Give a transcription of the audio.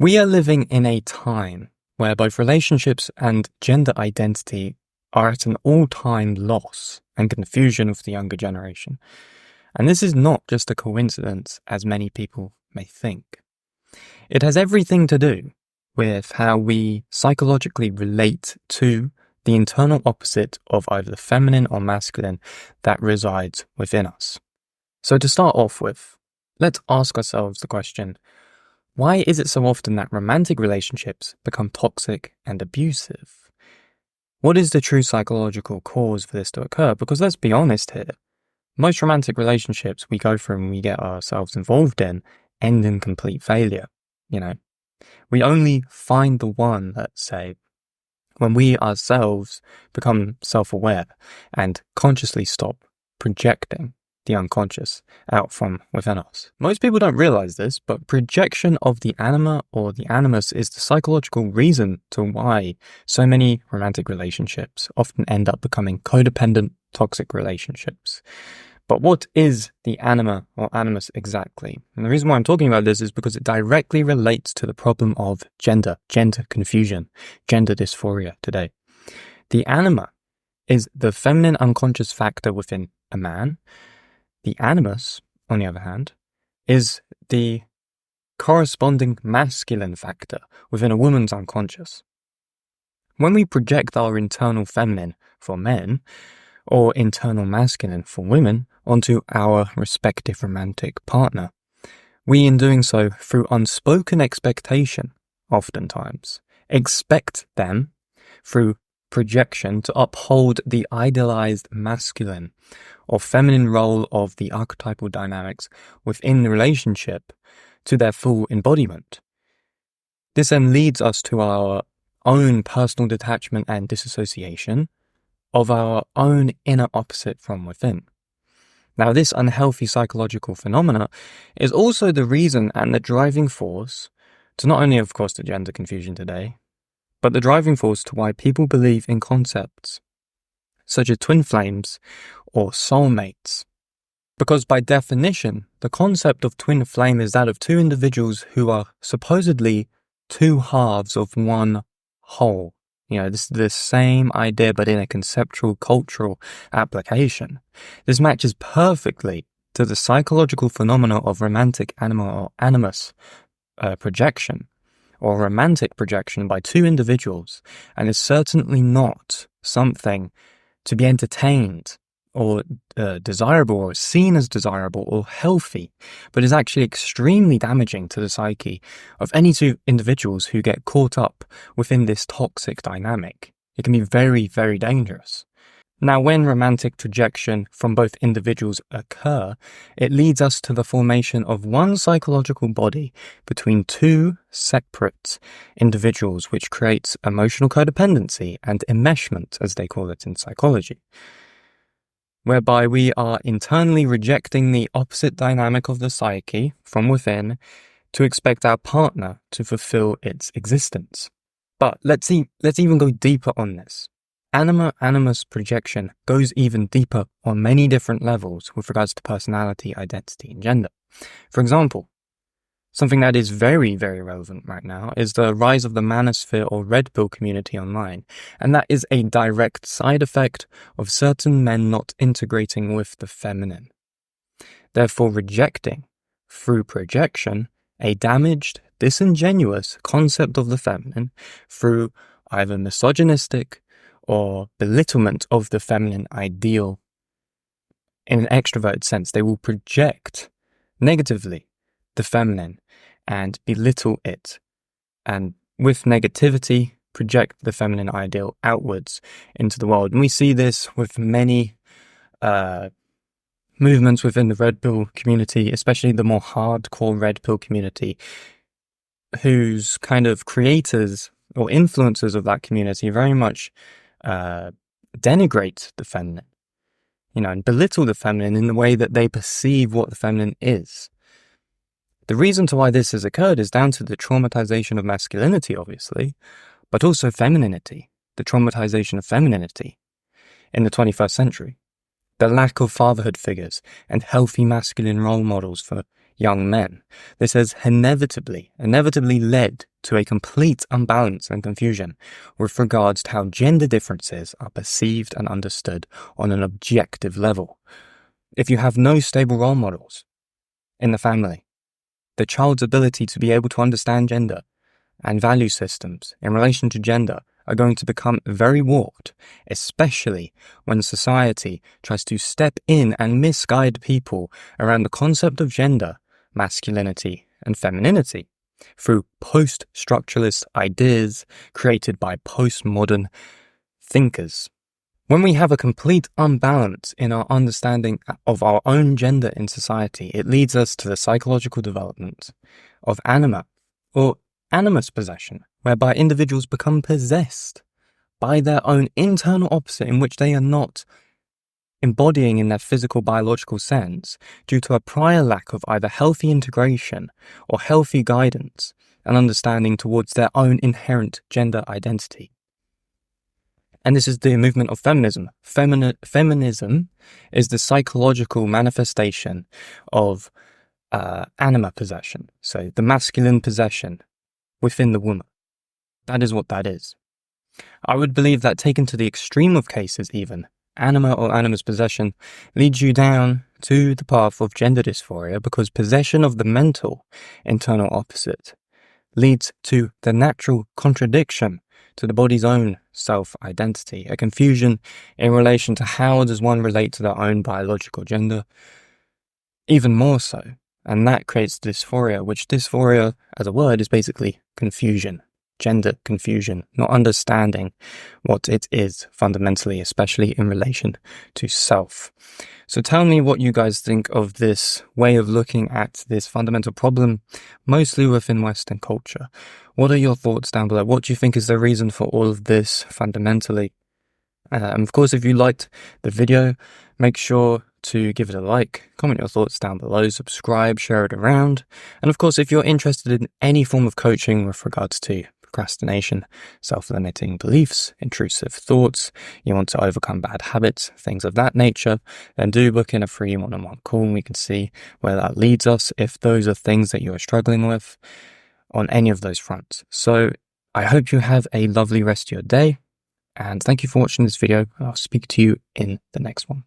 We are living in a time where both relationships and gender identity are at an all-time loss and confusion of the younger generation. And this is not just a coincidence, as many people may think. It has everything to do with how we psychologically relate to the internal opposite of either the feminine or masculine that resides within us. So to start off with, let's ask ourselves the question, why is it so often that romantic relationships become toxic and abusive? What is the true psychological cause for this to occur? Because let's be honest here, most romantic relationships we go through and we get ourselves involved in end in complete failure. We only find the one, let's say, when we ourselves become self-aware and consciously stop projecting the unconscious out from within us. Most people don't realize this, but projection of the anima or the animus is the psychological reason to why so many romantic relationships often end up becoming codependent, toxic relationships. But what is the anima or animus exactly? And the reason why I'm talking about this is because it directly relates to the problem of gender confusion, gender dysphoria today. The anima is the feminine unconscious factor within a man. The animus, on the other hand, is the corresponding masculine factor within a woman's unconscious. When we project our internal feminine for men, or internal masculine for women, onto our respective romantic partner, we, in doing so, through unspoken expectation, oftentimes, expect them, through projection, to uphold the idealized masculine or feminine role of the archetypal dynamics within the relationship to their full embodiment. This then leads us to our own personal detachment and disassociation of our own inner opposite from within. Now, this unhealthy psychological phenomena is also the reason and the driving force to not only, of course, the gender confusion today, but the driving force to why people believe in concepts such as twin flames or soulmates. Because by definition, the concept of twin flame is that of two individuals who are supposedly two halves of one whole. This is the same idea, but in a conceptual, cultural application. This matches perfectly to the psychological phenomena of romantic anima or animus projection, or romantic projection by two individuals, and is certainly not something to be entertained or desirable or seen as desirable or healthy, but is actually extremely damaging to the psyche of any two individuals who get caught up within this toxic dynamic. It can be very, very dangerous. Now, when romantic projection from both individuals occur, it leads us to the formation of one psychological body between two separate individuals, which creates emotional codependency and enmeshment, as they call it in psychology, whereby we are internally rejecting the opposite dynamic of the psyche from within to expect our partner to fulfill its existence. But let's even go deeper on this. Anima-animus projection goes even deeper on many different levels with regards to personality, identity, and gender. For example, something that is very, very relevant right now is the rise of the manosphere or red pill community online, and that is a direct side effect of certain men not integrating with the feminine, therefore rejecting, through projection, a damaged, disingenuous concept of the feminine through either misogynistic or belittlement of the feminine ideal. In an extroverted sense, they will project negatively the feminine and belittle it, and with negativity project the feminine ideal outwards into the world. And we see this with many movements within the red pill community, especially the more hardcore red pill community, whose kind of creators or influencers of that community very much denigrate the feminine, and belittle the feminine in the way that they perceive what the feminine is. The reason to why this has occurred is down to the traumatization of masculinity, obviously, but also femininity, the traumatization of femininity in the 21st century. The lack of fatherhood figures and healthy masculine role models for young men. This has inevitably led to a complete imbalance and confusion with regards to how gender differences are perceived and understood on an objective level. If you have no stable role models in the family, the child's ability to be able to understand gender and value systems in relation to gender are going to become very warped, especially when society tries to step in and misguide people around the concept of gender, masculinity, and femininity through post-structuralist ideas created by postmodern thinkers. When we have a complete unbalance in our understanding of our own gender in society, it leads us to the psychological development of anima, or animus possession, whereby individuals become possessed by their own internal opposite in which they are not embodying in their physical biological sense due to a prior lack of either healthy integration or healthy guidance and understanding towards their own inherent gender identity. And this is the movement of feminism. Feminism is the psychological manifestation of anima possession, so the masculine possession within the woman. That is what that is. I would believe that taken to the extreme of cases even, anima or animus possession leads you down to the path of gender dysphoria because possession of the mental internal opposite leads to the natural contradiction to the body's own self-identity, a confusion in relation to how does one relate to their own biological gender, even more so. And that creates dysphoria, which dysphoria as a word is basically confusion, gender confusion, not understanding what it is fundamentally, especially in relation to self. So tell me what you guys think of this way of looking at this fundamental problem, mostly within Western culture. What are your thoughts down below? What do you think is the reason for all of this fundamentally? And of course, if you liked the video, make sure to give it a like, comment your thoughts down below, subscribe, share it around. And of course, if you're interested in any form of coaching with regards to procrastination, self-limiting beliefs, intrusive thoughts, you want to overcome bad habits, things of that nature, then do book in a free one-on-one call and we can see where that leads us if those are things that you are struggling with on any of those fronts. So I hope you have a lovely rest of your day and thank you for watching this video. I'll speak to you in the next one.